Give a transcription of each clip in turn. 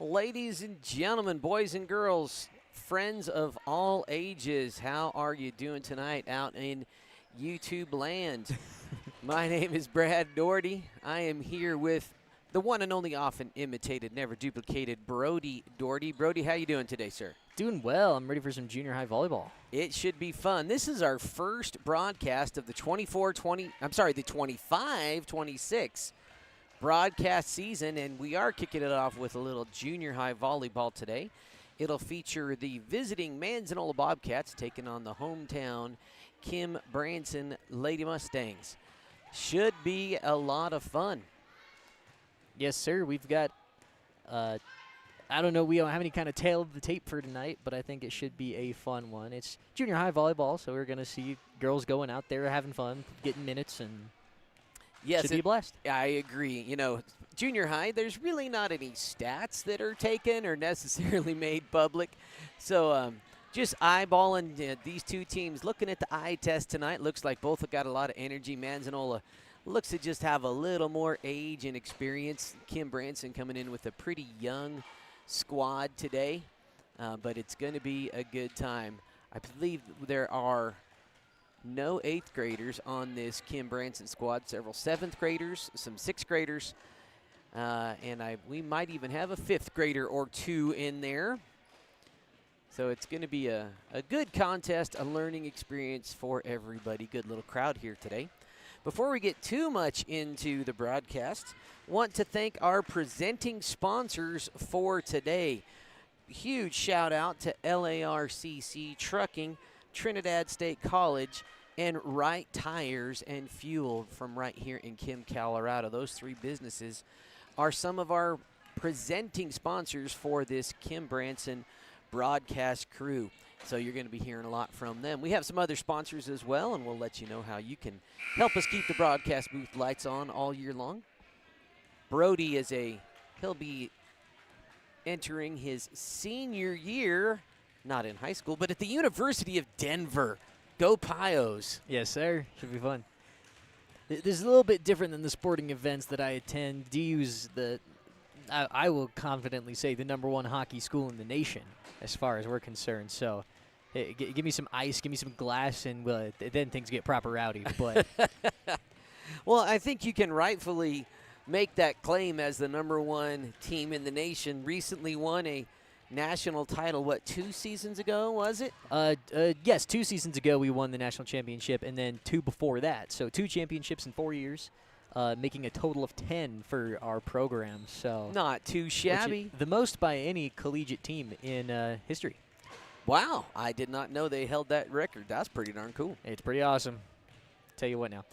Ladies and gentlemen, boys and girls, friends of all ages, how are you doing tonight out in YouTube land? My name is Brad Doherty. I am here with the one and only often imitated, never duplicated Brody Doherty. Brody, how you doing today, sir? Doing well. I'm ready for some junior high volleyball. It should be fun. This is our first broadcast of the 25-26 broadcast season, and we are kicking it off with a little junior high volleyball today. It'll feature the visiting Manzanola Bobcats taking on the hometown Kim Branson Lady Mustangs. Should be a lot of fun. Yes, sir. We've got, I don't know, we don't have any kind of tail of the tape for tonight, but I think it should be a fun one. It's junior high volleyball, so we're going to see girls going out there having fun, getting minutes, and yes, should be a blast. I agree. You know, junior high, there's really not any stats that are taken or necessarily made public. So just eyeballing these two teams, looking at the eye test tonight, looks like both have got a lot of energy. Manzanola looks to just have a little more age and experience. Kim Branson coming in with a pretty young squad today, but it's going to be a good time. I believe there are no 8th graders on this Kim Branson squad, several 7th graders, some 6th graders, and we might even have a 5th grader or two in there. So it's going to be a good contest, a learning experience for everybody. Good little crowd here today. Before we get too much into the broadcast, want to thank our presenting sponsors for today. Huge shout out to LARCC Trucking, Trinidad State College, and Right Tires and Fuel from right here in Kim, Colorado. Those three businesses are some of our presenting sponsors for this Kim Branson broadcast crew. So you're going to be hearing a lot from them. We have some other sponsors as well, and we'll let you know how you can help us keep the broadcast booth lights on all year long. Brody he'll be entering his senior year, not in high school, but at the University of Denver. Go Pios. Yes, sir. Should be fun. This is a little bit different than the sporting events that I attend. DU's I will confidently say the #1 hockey school in the nation as far as we're concerned. So hey, give me some ice, give me some glass, and then things get proper rowdy. But well, I think you can rightfully make that claim as the #1 team in the nation. Recently won a national title, 2 seasons ago, was it? Yes, 2 seasons ago we won the national championship, and then 2 before that. So 2 championships in 4 years. Making a total of 10 for our program. So not too shabby. The most by any collegiate team in history. Wow, I did not know they held that record. That's pretty darn cool. It's pretty awesome. Tell you what now.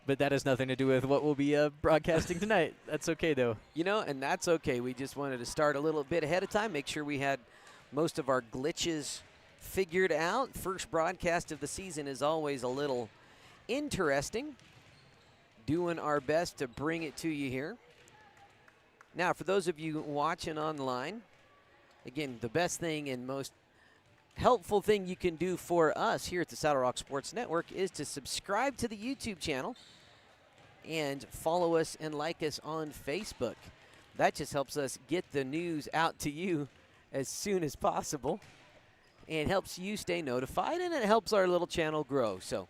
But that has nothing to do with what we'll be broadcasting tonight. That's okay, though. You know, and that's okay. We just wanted to start a little bit ahead of time, make sure we had most of our glitches figured out. First broadcast of the season is always a little interesting. Doing our best to bring it to you here. Now, for those of you watching online, again, the best thing and most helpful thing you can do for us here at the Saddle Rock Sports Network is to subscribe to the YouTube channel and follow us and like us on Facebook. That just helps us get the news out to you as soon as possible and helps you stay notified, and it helps our little channel grow. So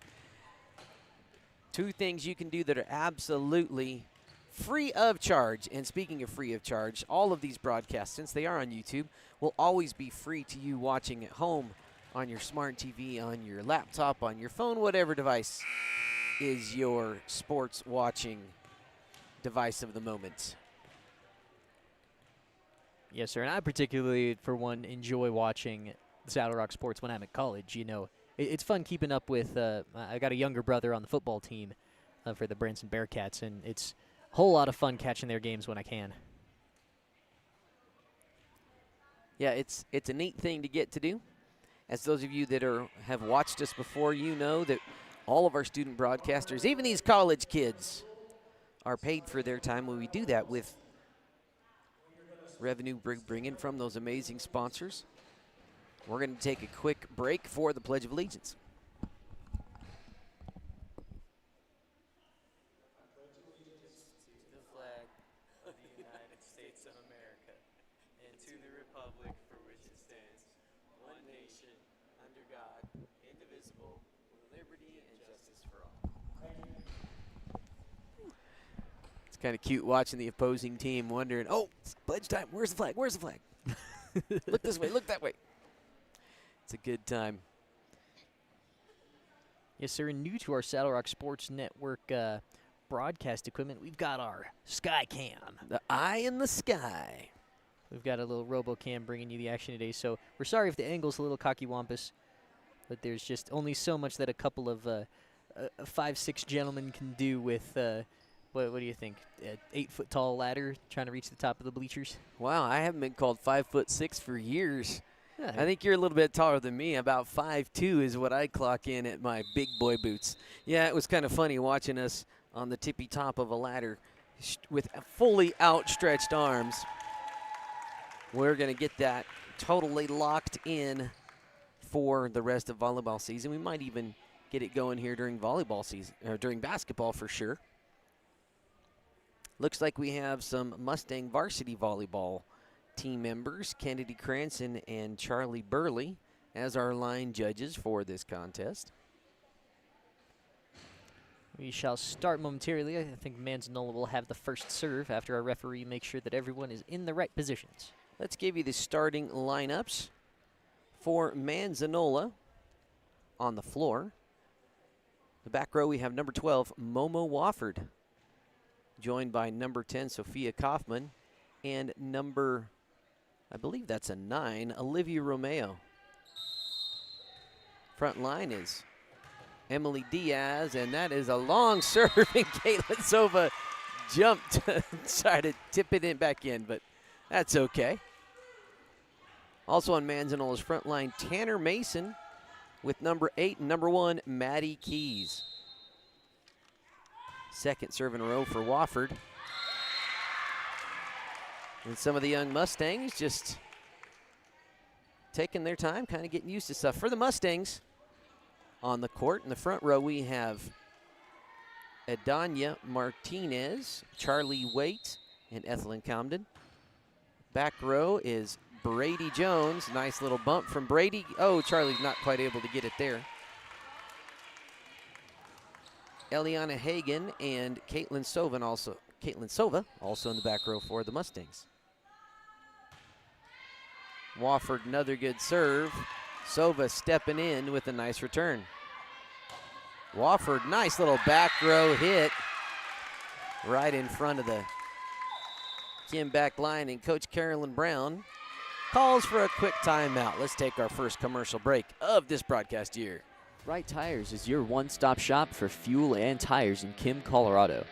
2 things you can do that are absolutely free of charge. And speaking of free of charge, all of these broadcasts, since they are on YouTube, will always be free to you watching at home on your smart TV, on your laptop, on your phone, whatever device is your sports watching device of the moment. Yes, sir. And I particularly, for one, enjoy watching Saddle Rock Sports when I'm at college. You know, it's fun keeping up with I got a younger brother on the football team for the Branson Bearcats, and it's a whole lot of fun catching their games when I can. Yeah, it's a neat thing to get to do. As those of you that have watched us before, you know that all of our student broadcasters, even these college kids, are paid for their time when we do that with revenue bringing from those amazing sponsors. We're going to take a quick break for the Pledge of Allegiance. The flag of the United States of America to the republic for which it stands, one nation, under God, indivisible, with liberty and justice for all. It's kind of cute watching the opposing team wondering, oh, it's pledge time. Where's the flag? Where's the flag? Look this way. Look that way. It's a good time. Yes, sir. And new to our Saddle Rock Sports Network broadcast equipment, we've got our Sky Cam. The eye in the sky. We've got a little RoboCam bringing you the action today. So we're sorry if the angle's a little cockywampus, but there's just only so much that a couple of 5'6" gentlemen can do with, what do you think, 8-foot tall ladder trying to reach the top of the bleachers? Wow, I haven't been called 5'6" for years. Yeah, I think you're a little bit taller than me. About 5'2" is what I clock in at my big boy boots. Yeah, it was kind of funny watching us on the tippy top of a ladder with fully outstretched arms. We're going to get that totally locked in for the rest of volleyball season. We might even get it going here during volleyball season, or during basketball for sure. Looks like we have some Mustang varsity volleyball team members, Kennedy Cranston and Charlie Burley, as our line judges for this contest. we shall start momentarily. I think Manzanola will have the first serve after our referee makes sure that everyone is in the right positions. Let's give you the starting lineups for Manzanola on the floor. The back row, we have number 12, Momo Wofford, joined by number 10, Sophia Kaufman, and number, I believe that's a 9, Olivia Romeo. Front line is Emily Diaz, and that is a long serve, and Caitlin Sova jumped to try to tip it in back in, but that's okay. Also on Manzanola's front line, Tanner Mason with number 8 and number 1, Maddie Keys. Second serve in a row for Wofford. And some of the young Mustangs just taking their time, kind of getting used to stuff. For the Mustangs on the court, in the front row, we have Adanya Martinez, Charlie Waite, and Ethelyn Comden. Back row is Brady Jones. Nice little bump from Brady. Oh, Charlie's not quite able to get it there. Eliana Hagan and Caitlin Sova also in the back row for the Mustangs. Wofford, another good serve. Sova stepping in with a nice return. Wofford, nice little back row hit right in front of the Kim back line, and Coach Carolyn Brown calls for a quick timeout. Let's take our first commercial break of this broadcast year. Wright Tires is your one-stop shop for fuel and tires in Kim, Colorado.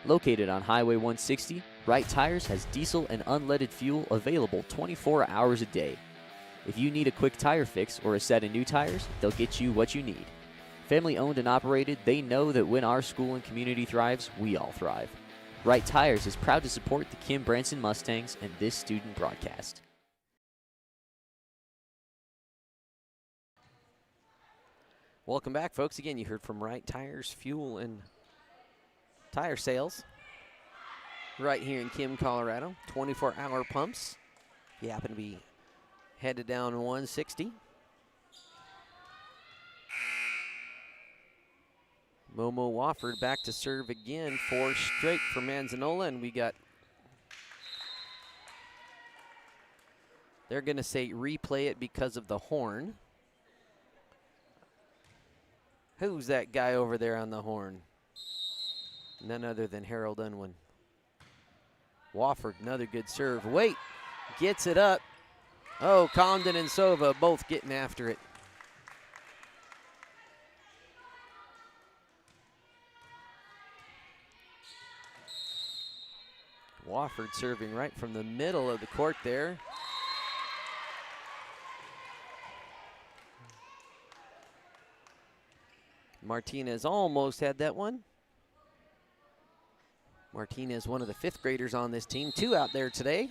Located on Highway 160, Wright Tires has diesel and unleaded fuel available 24 hours a day. If you need a quick tire fix or a set of new tires, they'll get you what you need. Family owned and operated, they know that when our school and community thrives, we all thrive. Wright Tires is proud to support the Kim Branson Mustangs and this student broadcast. Welcome back, folks. Again, you heard from Wright Tires, Fuel, and Tire Sales right here in Kim, Colorado. 24-hour pumps. If you happen to be headed down 160. Momo Wofford back to serve again, 4 straight for Manzanola, and we got, they're going to say replay it because of the horn. Who's that guy over there on the horn? None other than Harold Unwin. Wofford, another good serve. Wait, gets it up. Oh, Comden and Sova both getting after it. Wofford serving right from the middle of the court there. Martinez almost had that one. Martinez, one of the 5th graders on this team. 2 out there today.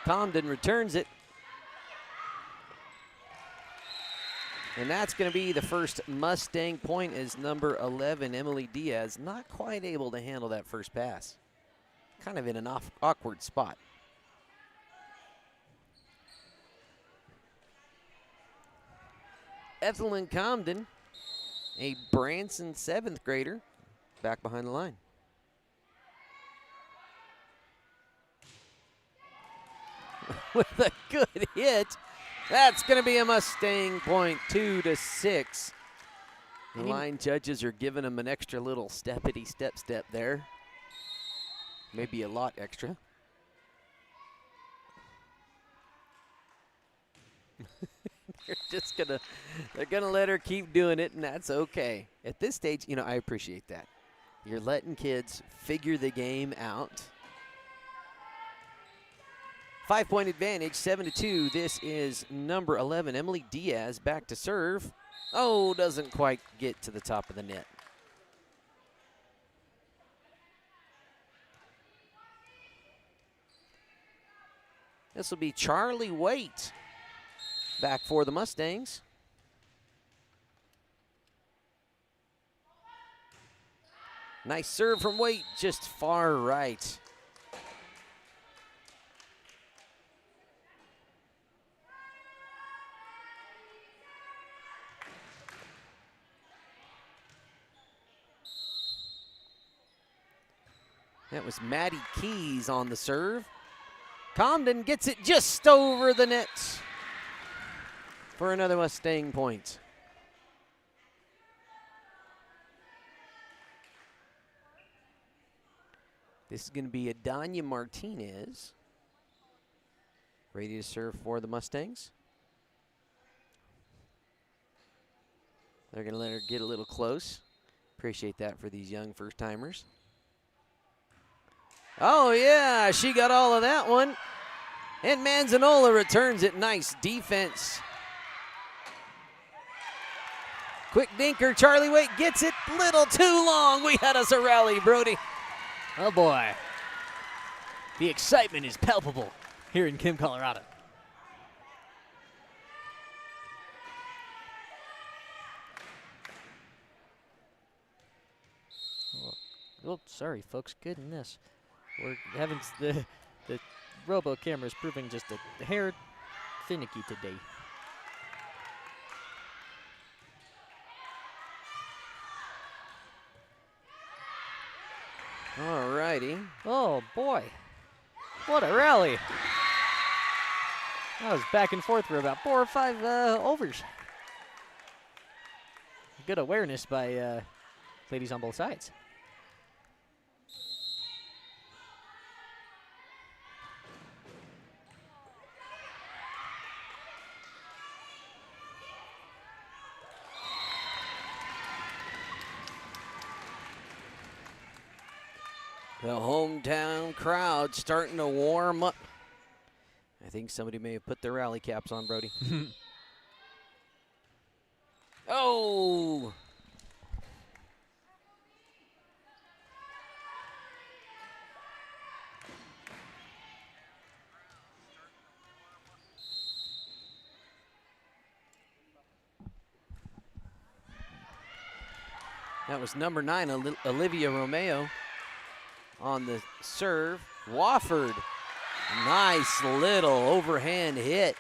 Comden returns it. And that's going to be the first Mustang point, as number 11, Emily Diaz, not quite able to handle that first pass. kind of in an awkward spot. Ethelyn Comden, a Branson 7th grader, back behind the line. With a good hit. That's going to be a Mustang point, 2-6. The line judges are giving him an extra little steppity step there. Maybe a lot extra. They're gonna let her keep doing it, and that's okay. At this stage, you know, I appreciate that. You're letting kids figure the game out. 5-point advantage, 7-2. This is number 11, Emily Diaz, back to serve. Oh, doesn't quite get to the top of the net. This will be Charlie Waite back for the Mustangs. Nice serve from Waite, just far right. That was Maddie Keys on the serve. Comden gets it just over the net for another Mustang point. This is going to be Adanya Martinez, ready to serve for the Mustangs. They're going to let her get a little close. Appreciate that for these young first-timers. Oh, yeah, she got all of that one. And Manzanola returns it. Nice defense. Quick dinker. Charlie Waite gets it. Little too long. We had us a rally, Brody. Oh, boy. The excitement is palpable here in Kim, Colorado. Oh, sorry, folks. Goodness. We're having the robo camera is proving just a hair finicky today. All righty. Oh, boy. What a rally. That was back and forth for about 4 or 5 overs. Good awareness by ladies on both sides. The hometown crowd starting to warm up. I think somebody may have put their rally caps on, Brody. Oh! That was number 9, Olivia Romeo on the serve. Wofford, nice little overhand hit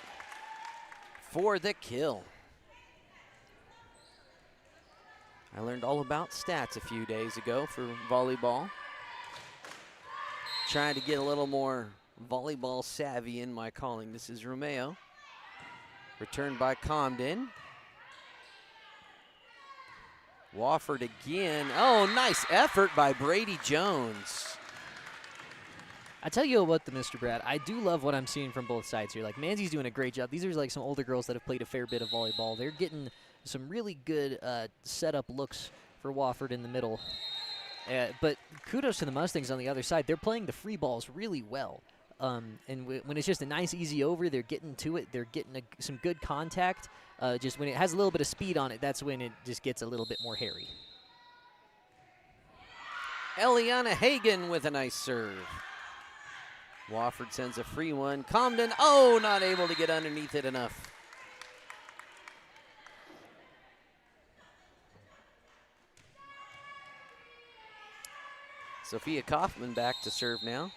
for the kill. I learned all about stats a few days ago for volleyball. Trying to get a little more volleyball savvy in my calling. This is Romeo. Returned by Comden. Wofford again. Oh, nice effort by Brady Jones. I tell you what, Mr. Brad, I do love what I'm seeing from both sides here. Like, Manzi's doing a great job. These are like some older girls that have played a fair bit of volleyball. They're getting some really good setup looks for Wofford in the middle. But kudos to the Mustangs on the other side. They're playing the free balls really well. And when it's just a nice, easy over, they're getting to it. They're getting some good contact. Just when it has a little bit of speed on it, that's when it just gets a little bit more hairy. Eliana Hagan with a nice serve. Wofford sends a free one. Comden, oh, not able to get underneath it enough. Sophia Kaufman back to serve now.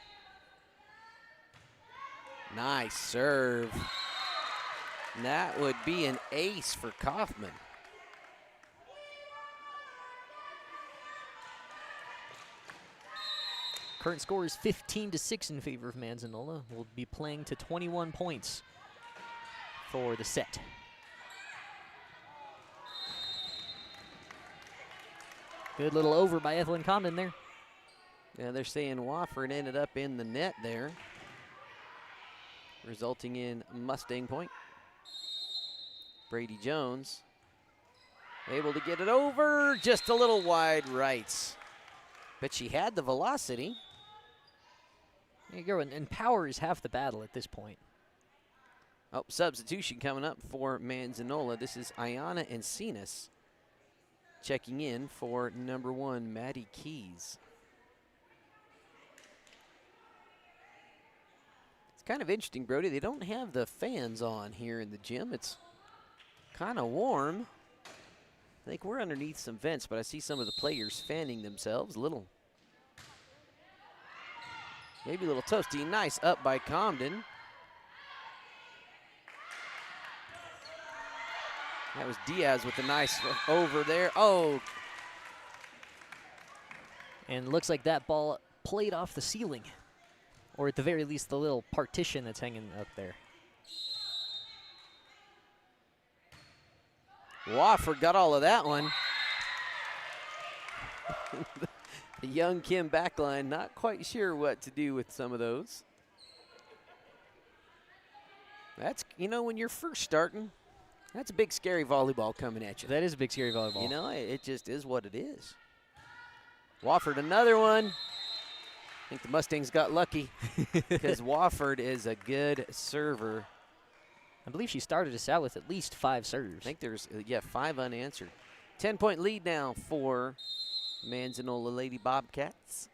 Nice serve. And that would be an ace for Kaufman. Current score is 15-6 in favor of Manzanola. Will be playing to 21 points for the set. Good little over by Ethelyn Condon there. Yeah, they're saying Wofford ended up in the net there, resulting in Mustang point. Brady Jones able to get it over, just a little wide rights. But she had the velocity. There you go, and power is half the battle at this point. Oh, substitution coming up for Manzanola. This is Ayana Encinas checking in for number 1, Maddie Keys. It's kind of interesting, Brody. They don't have the fans on here in the gym. It's kind of warm. I think we're underneath some vents, but I see some of the players fanning themselves. Maybe a little toasty. Nice up by Comden. That was Diaz with a nice over there. Oh. And looks like that ball played off the ceiling, or at the very least the little partition that's hanging up there. Wofford got all of that one. The young Kim backline, not quite sure what to do with some of those. That's, you know, when you're first starting, that's a big, scary volleyball coming at you. That is a big, scary volleyball. You know, it just is what it is. Wofford, another one. I think the Mustangs got lucky because Wofford is a good server. I believe she started us out with at least 5 serves. I think there's, 5 unanswered. 10-point lead now for Manzanola Lady Bobcats.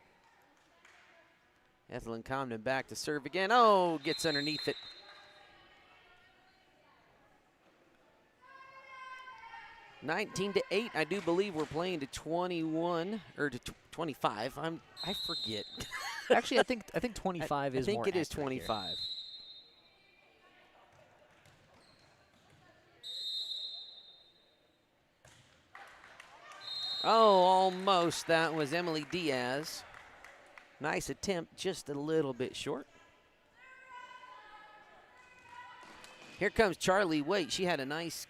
Ethelyn Comden back to serve again. Oh, gets underneath it. (19-8). I do believe we're playing to 21 or to 25. I forget. Actually, I think 25 is more I think it is accurate 25. Here. Oh, almost. That was Emily Diaz. Nice attempt, just a little bit short. Here comes Charlie Waite. She had a nice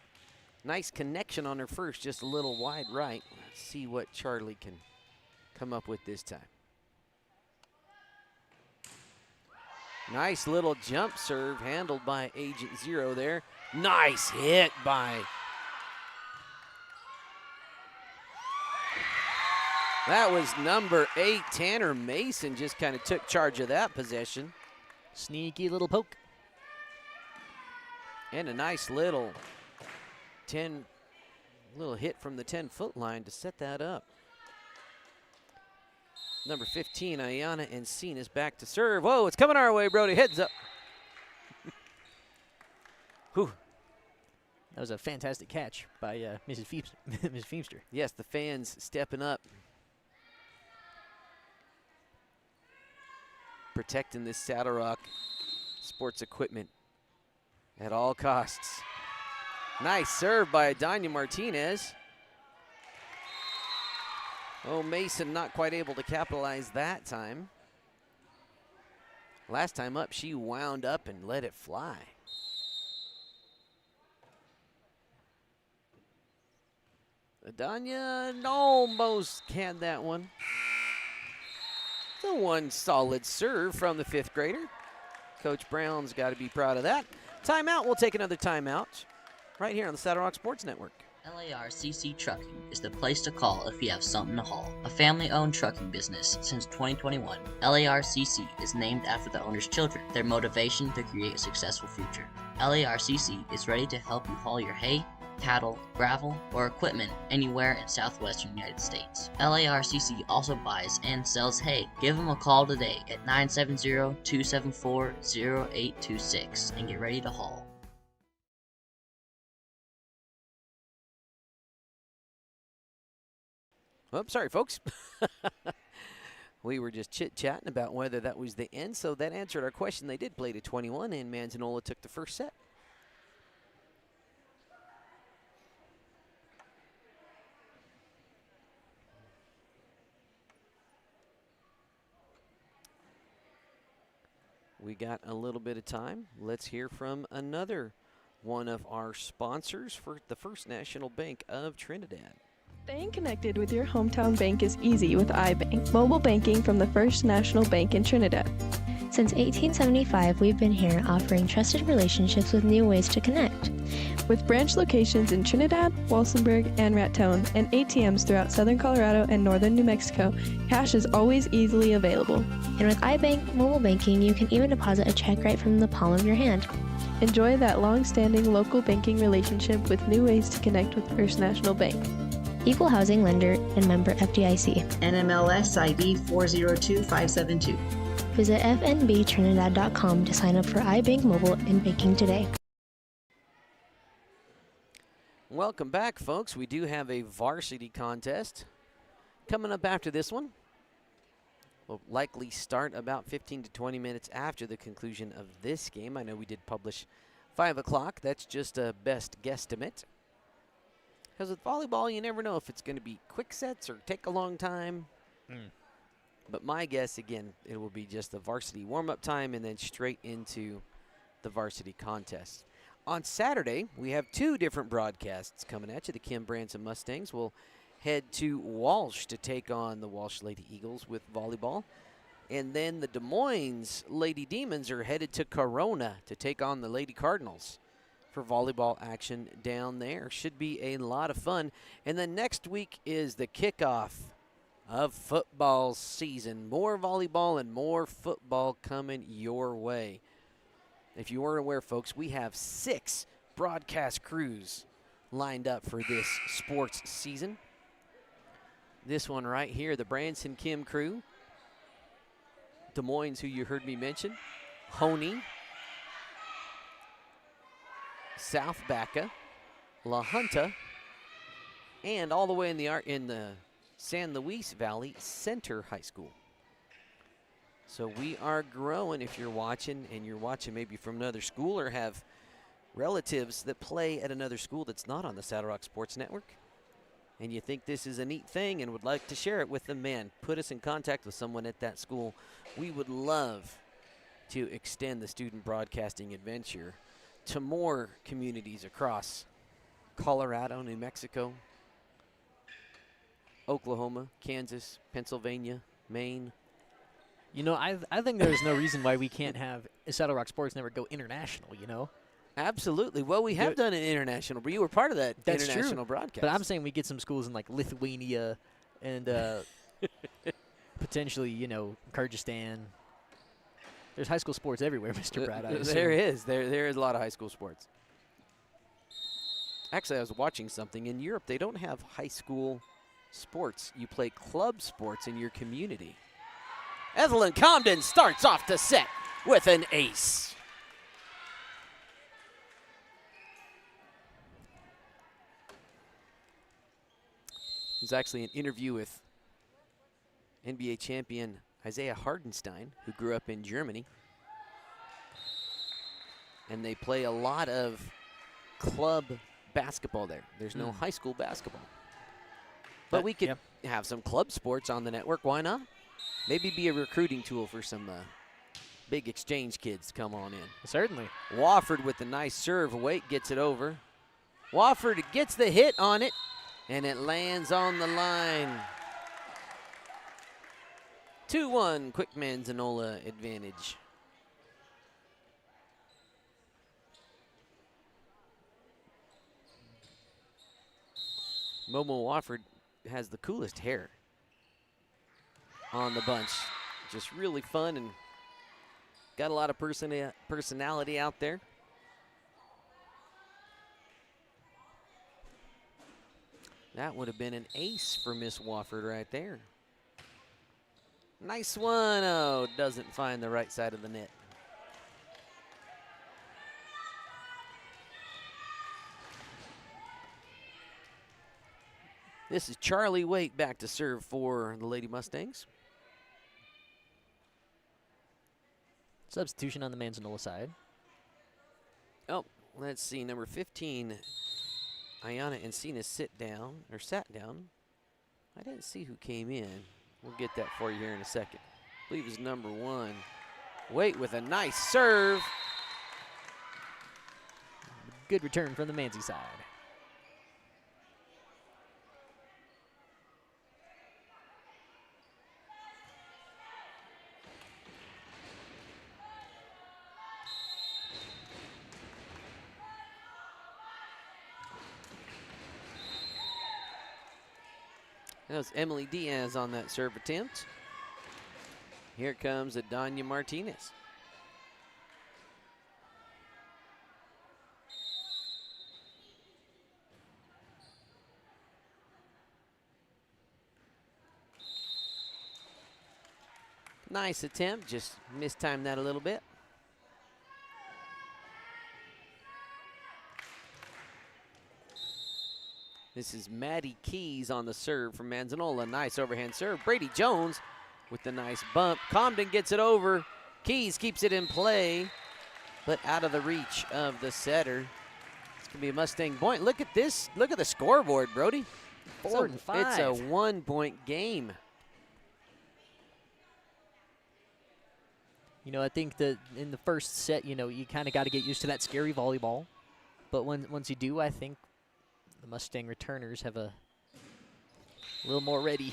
connection on her first, just a little wide right. Let's see what Charlie can come up with this time. Nice little jump serve handled by Agent Zero there. Nice hit by... That was number 8, Tanner Mason, just kind of took charge of that possession. Sneaky little poke. And a nice little hit from the 10-foot line to set that up. Number 15, Ayana Encinas back to serve. Whoa, it's coming our way, Brody. Heads up. Whew. That was a fantastic catch by Mrs. Feemster. Yes, the fans stepping up. Protecting this Saddle Rock sports equipment at all costs. Nice serve by Adanya Martinez. Oh, Mason not quite able to capitalize that time. Last time up, she wound up and let it fly. Adanya almost had that one. The one solid serve from the 5th grader. Coach Brown's got to be proud of that. Timeout. We'll take another timeout right here on the Saddle Rock Sports Network. LARCC Trucking is the place to call if you have something to haul. A family-owned trucking business since 2021, LARCC is named after the owner's children, their motivation to create a successful future. LARCC is ready to help you haul your hay, cattle, gravel, or equipment anywhere in southwestern United States. LARCC also buys and sells hay. Give them a call today at 970-274-0826 and get ready to haul. Oh, sorry, folks. We were just chit-chatting about whether that was the end, so that answered our question. They did play to 21, and Manzanola took the first set. We got a little bit of time. Let's hear from another one of our sponsors for the First National Bank of Trinidad. Staying connected with your hometown bank is easy with iBank, mobile banking from the First National Bank in Trinidad. Since 1875, we've been here offering trusted relationships with new ways to connect. With branch locations in Trinidad, Walsenburg, and Raton, and ATMs throughout southern Colorado and northern New Mexico, cash is always easily available. And with iBank mobile banking, you can even deposit a check right from the palm of your hand. Enjoy that long-standing local banking relationship with new ways to connect with First National Bank. Equal housing lender and member FDIC. NMLS ID 402572. Visit fnbtrinidad.com to sign up for iBank mobile and banking today. Welcome back, folks. We do have a varsity contest coming up after this one. Will likely start about 15 to 20 minutes after the conclusion of this game. I know we did publish 5 o'clock. That's just a best guesstimate. Because with volleyball, you never know if it's going to be quick sets or take a long time. But my guess, again, it will be just the varsity warm-up time and then straight into the varsity contest. On Saturday, we have 2 different broadcasts coming at you. The Kim Branson Mustangs will head to Walsh to take on the Walsh Lady Eagles with volleyball. And then the Des Moines Lady Demons are headed to Corona to take on the Lady Cardinals for volleyball action down there. Should be a lot of fun. And then next week is the kickoff of football season. More volleyball and more football coming your way. If you weren't aware, folks, we have 6 broadcast crews lined up for this sports season. This one right here, the Branson Kim crew. Des Moines, who you heard me mention. Honey. South Baca. La Junta. And all the way in the San Luis Valley Center High School. So we are growing. If you're watching and you're watching maybe from another school or have relatives that play at another school that's not on the Saddle Rock Sports Network, and you think this is a neat thing and would like to share it with them, man, put us in contact with someone at that school. We would love to extend the student broadcasting adventure to more communities across Colorado, New Mexico, Oklahoma, Kansas, Pennsylvania, Maine. You know, I think there's no reason why we can't have Saddle Rock Sports Network go international, you know? Absolutely. Well, we have done an international, but you were part of that international broadcast. But I'm saying we get some schools in, like, Lithuania and potentially, you know, Kyrgyzstan. There's high school sports everywhere, Mr. Brad. There is. There is a lot of high school sports. Actually, I was watching something. In Europe, they don't have high school sports. You play club sports in your community. Evelyn Comden starts off the set with an ace. There's actually an interview with NBA champion Isaiah Hardenstein, who grew up in Germany. And they play a lot of club basketball there. There's no high school basketball. But we could have some club sports on the network. Why not? Maybe be a recruiting tool for some big exchange kids to come on in. Certainly. Wofford with a nice serve. Waite gets it over. Wofford gets the hit on it, and it lands on the line. 2-1, quick Manzanola advantage. Momo Wofford has the coolest hair on the bunch. Just really fun and got a lot of personality out there. That would have been an ace for Miss Wofford right there. Nice one. Oh, doesn't find the right side of the net. This is Charlie Waite back to serve for the Lady Mustangs. Substitution on the Manzanola side. Oh, let's see. Number 15, Ayana Encina sat down. I didn't see who came in. We'll get that for you here in a second. I believe it was number 1. Wait with a nice serve. Good return from the Manzi side. That was Emily Diaz on that serve attempt. Here comes Adanya Martinez. Nice attempt, just mistimed that a little bit. This is Maddie Keys on the serve from Manzanola. Nice overhand serve. Brady Jones with the nice bump. Comden gets it over. Keys keeps it in play, but out of the reach of the setter. It's going to be a Mustang point. Look at this. Look at the scoreboard, Brody. 4 and 5. It's a 1-point game. You know, I think that in the first set, you know, you kind of got to get used to that scary volleyball. But once you do, I think the Mustang returners have a little more ready.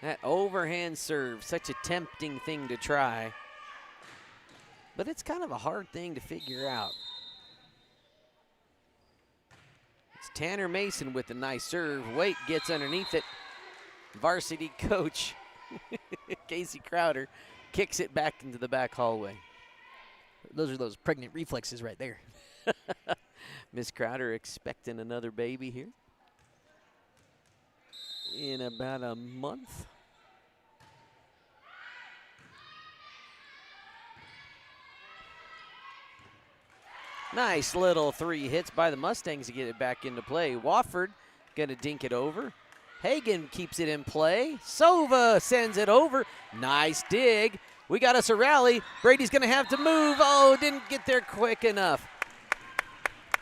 That overhand serve, such a tempting thing to try. But it's kind of a hard thing to figure out. It's Tanner Mason with a nice serve. Waite gets underneath it. Varsity coach Casey Crowder kicks it back into the back hallway. Those are those pregnant reflexes right there. Miss Crowder expecting another baby here in about a month. Nice little 3 hits by the Mustangs to get it back into play. Wofford gonna dink it over. Hagan keeps it in play. Sova sends it over. Nice dig. We got us a rally. Brady's gonna have to move. Oh, didn't get there quick enough.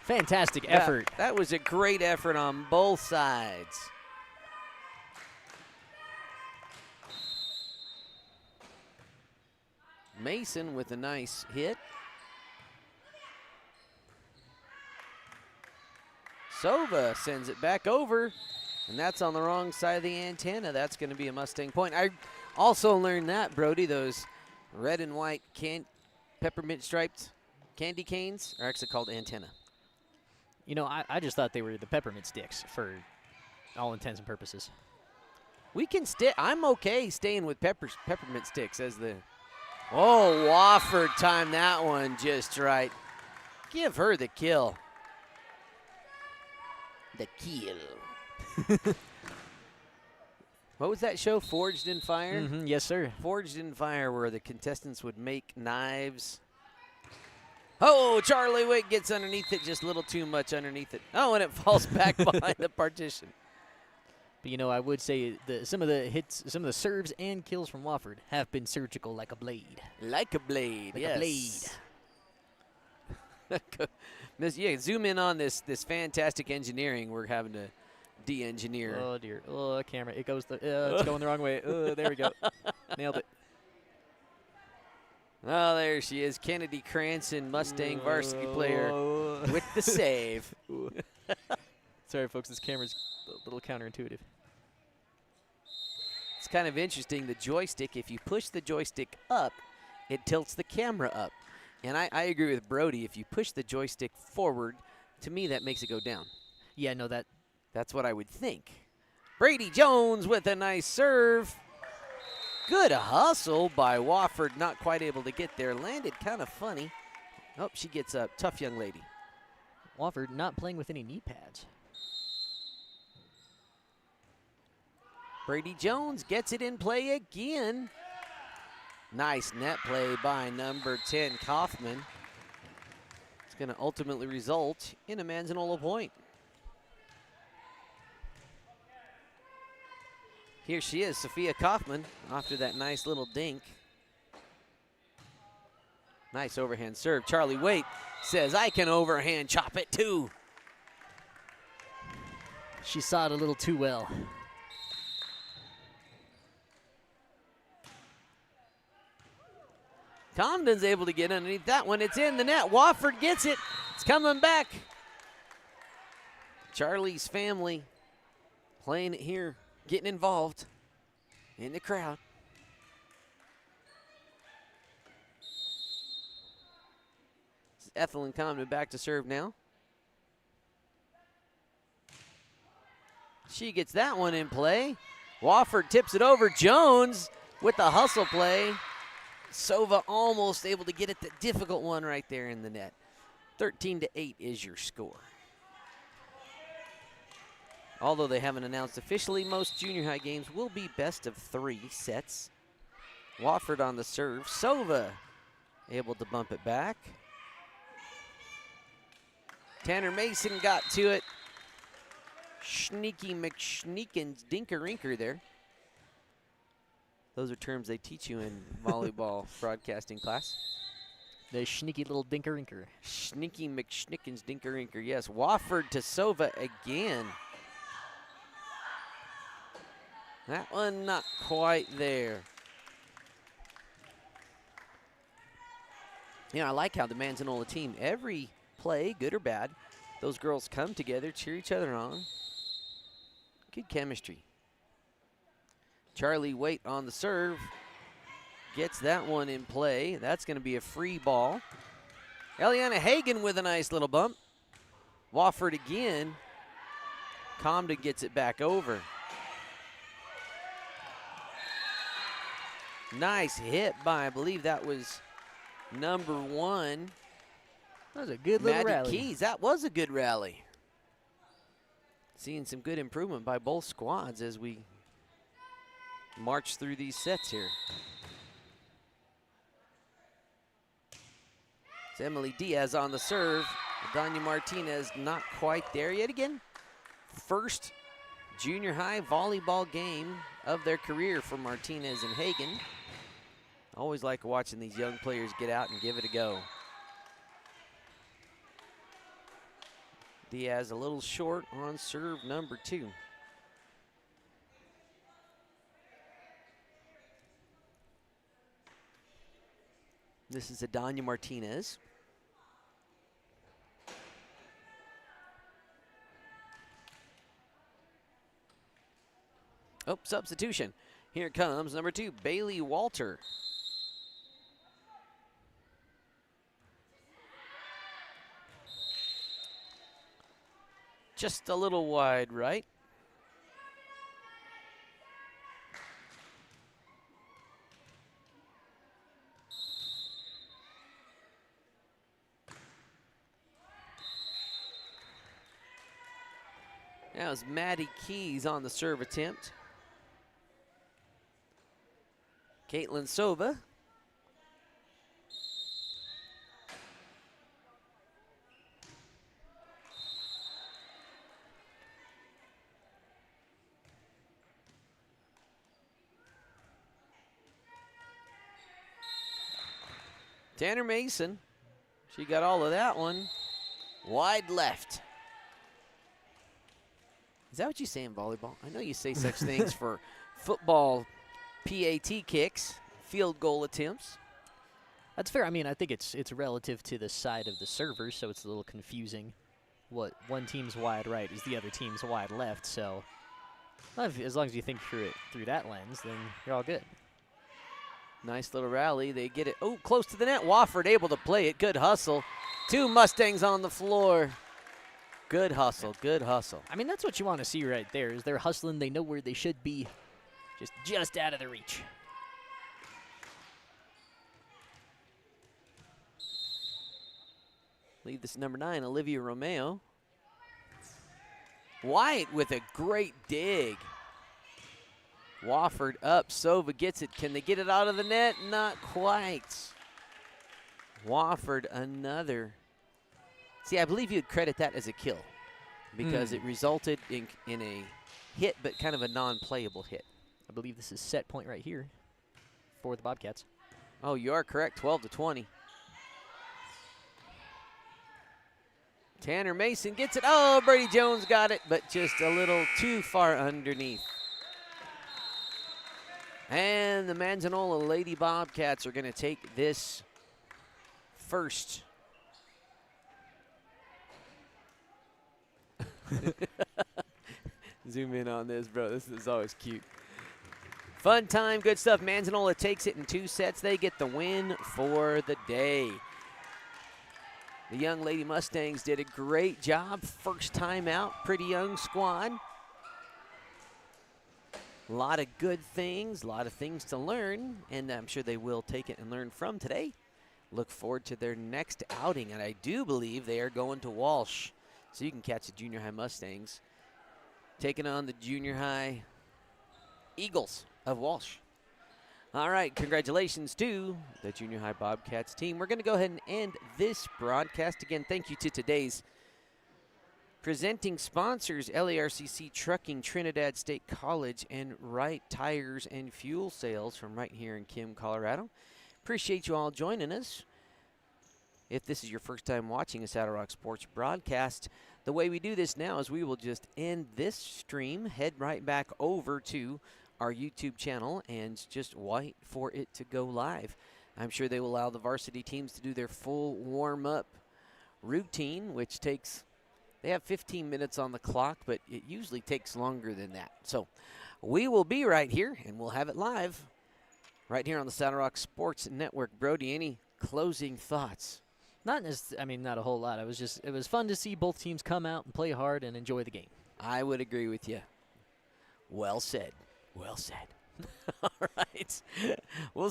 Fantastic effort. That was a great effort on both sides. Mason with a nice hit. Sova sends it back over, and that's on the wrong side of the antenna. That's going to be a Mustang point. I also learned that, Brody, those red and white peppermint striped candy canes are actually called antenna. You know, I just thought they were the peppermint sticks for all intents and purposes. We can I'm okay staying with peppermint sticks as the. Oh, Wofford timed that one just right. Give her the kill. The kill. What was that show? Forged in Fire? Mm-hmm, yes, sir. Forged in Fire, where the contestants would make knives. Oh, Charlie Wick gets underneath it, just a little too much underneath it. Oh, and it falls back behind the partition. But, you know, I would say some of the hits, some of the serves and kills from Wofford have been surgical like a blade. Like a blade, like yes. a blade. Yeah, zoom in on this fantastic engineering we're having to de-engineer. Oh, dear. Oh, camera. It goes it's going the wrong way. Oh, there we go. Nailed it. Oh, there she is. Kennedy Cranston, Mustang varsity player with the save. Sorry, folks. This camera's a little counterintuitive. It's kind of interesting. The joystick, if you push the joystick up, it tilts the camera up. And I agree with Brody. If you push the joystick forward, to me, that makes it go down. Yeah, no, That's what I would think. Brady Jones with a nice serve. Good hustle by Wofford. Not quite able to get there. Landed kind of funny. Oh, she gets up. Tough young lady. Wofford not playing with any knee pads. Brady Jones gets it in play again. Nice net play by number 10, Kaufman. It's going to ultimately result in a Manzanola point. Here she is, Sophia Kaufman, after that nice little dink. Nice overhand serve. Charlie Waite says, I can overhand chop it too. She saw it a little too well. Comden's able to get underneath that one. It's in the net. Wofford gets it. It's coming back. Charlie's family playing it here, getting involved in the crowd. Ethelyn Comden back to serve now. She gets that one in play. Wofford tips it over. Jones with the hustle play. Sova almost able to get it, the difficult one right there in the net. 13-8 is your score. Although they haven't announced officially, most junior high games will be best of 3 sets. Wofford on the serve. Sova able to bump it back. Tanner Mason got to it. Sneaky McSneakin's dinker-inker there. Those are terms they teach you in volleyball broadcasting class. The sneaky little dinker-inker. Sneaky McSnickin's dinker-inker, yes. Wofford to Sova again. That one not quite there. You know, I like how the Manzanola team, every play, good or bad, those girls come together, cheer each other on. Good chemistry. Charlie Waite on the serve. Gets that one in play. That's going to be a free ball. Eliana Hagan with a nice little bump. Wofford again. Comden gets it back over. Nice hit by, I believe that was number 1. That was a good little Maddie rally. Keys. That was a good rally. Seeing some good improvement by both squads as we march through these sets here. It's Emily Diaz on the serve. Danya Martinez not quite there yet again. First junior high volleyball game of their career for Martinez and Hagan. Always like watching these young players get out and give it a go. Diaz a little short on serve number 2. This is Adanya Martinez. Oh, substitution. Here comes number 2, Bailey Walter. Just a little wide right. That was Maddie Keys on the serve attempt. Caitlin Sova. Tanner Mason. She got all of that one. Wide left. Is that what you say in volleyball? I know you say such things for football PAT kicks, field goal attempts. That's fair. I mean, I think it's relative to the side of the server, so it's a little confusing. What one team's wide right is the other team's wide left, so as long as you think through it through that lens, then you're all good. Nice little rally. They get it. Oh, close to the net. Wofford able to play it. Good hustle. 2 Mustangs on the floor. Good hustle. Good hustle. I mean, that's what you want to see right there. Is they're hustling. They know where they should be. Just out of the reach. Lead this number 9, Olivia Romeo. White with a great dig. Wofford up. Sova gets it. Can they get it out of the net? Not quite. Wofford another. See, I believe you'd credit that as a kill because it resulted in a hit, but kind of a non-playable hit. I believe this is set point right here for the Bobcats. Oh, you are correct. 12-20. Tanner Mason gets it. Oh, Brady Jones got it, but just a little too far underneath. And the Manzanola Lady Bobcats are going to take this first. Zoom in on this, bro. This is always cute. Fun time, good stuff. Manzanola takes it in 2 sets. They get the win for the day. The young Lady Mustangs did a great job. First time out, pretty young squad. A lot of good things, a lot of things to learn, and I'm sure they will take it and learn from today. Look forward to their next outing, and I do believe they are going to Walsh. So you can catch the junior high Mustangs taking on the junior high Eagles of Walsh. All right, congratulations to the junior high Bobcats team. We're going to go ahead and end this broadcast. Again, thank you to today's presenting sponsors, LARCC Trucking, Trinidad State College, and Wright Tires and Fuel Sales from right here in Kim, Colorado. Appreciate you all joining us. If this is your first time watching a Saddle Rock Sports broadcast, the way we do this now is we will just end this stream, head right back over to our YouTube channel, and just wait for it to go live. I'm sure they will allow the varsity teams to do their full warm-up routine, which takes, they have 15 minutes on the clock, but it usually takes longer than that. So we will be right here, and we'll have it live right here on the Saddle Rock Sports Network. Brody, any closing thoughts? Not a whole lot. It was fun to see both teams come out and play hard and enjoy the game. I would agree with you. Well said. Well said. All right. We'll see.